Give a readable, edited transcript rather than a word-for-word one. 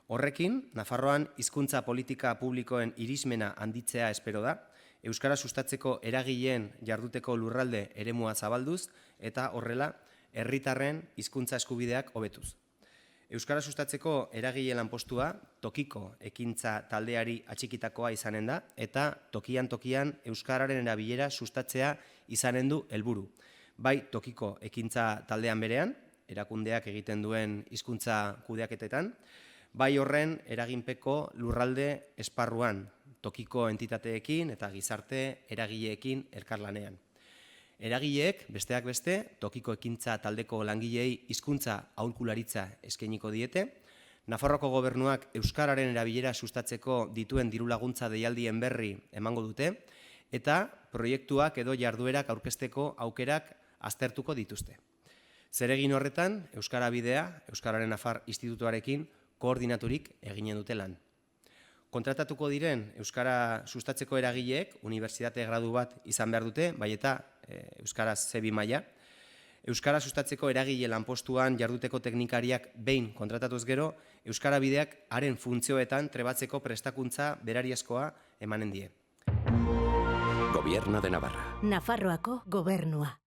Horrekin, Nafarroan hizkuntza politika publikoen irismena handitzea espero da, euskara sustatzeko eragileen jarduteko lurralde eremua zabalduz eta horrela herritarren hizkuntza eskubideak hobetuz. Euskara sustatzeko eragile lanpostua tokiko ekintza taldeari atxikitakoa izanen da eta tokian euskararen erabilera sustatzea izanen du helburu. Bai tokiko ekintza taldean berean, erakundeak egiten duen hizkuntza kudeaketetan, bai horren eraginpeko lurralde esparruan, tokiko entitateekin eta gizarte eragileekin elkarlanean. Eragileek, besteak beste, tokiko ekintza taldeko langileei hizkuntza aholkularitza eskainiko diete, Nafarroako gobernuak euskararen erabilera sustatzeko dituen dirulaguntza deialdien berri emango dute, eta proiektuak edo jarduerak aurkezteko aukerak aztertuko dituzte. Zeregin horretan, Euskara Bidea, Euskararen Nafar Institutuarekin koordinaturik eginen dute lan. Kontratatuko diren euskara sustatzeko eragileek unibertsitate gradu bat izan behar dute, bai eta euskaraz C2 maila. Euskara sustatzeko eragile lanpostuan jarduteko teknikariak behin kontratatuz gero, Euskara Bideak haren funtzioetan trebatzeko prestakuntza berariazkoa emanen die. Gobierno de Navarra. Nafarroako gobernua.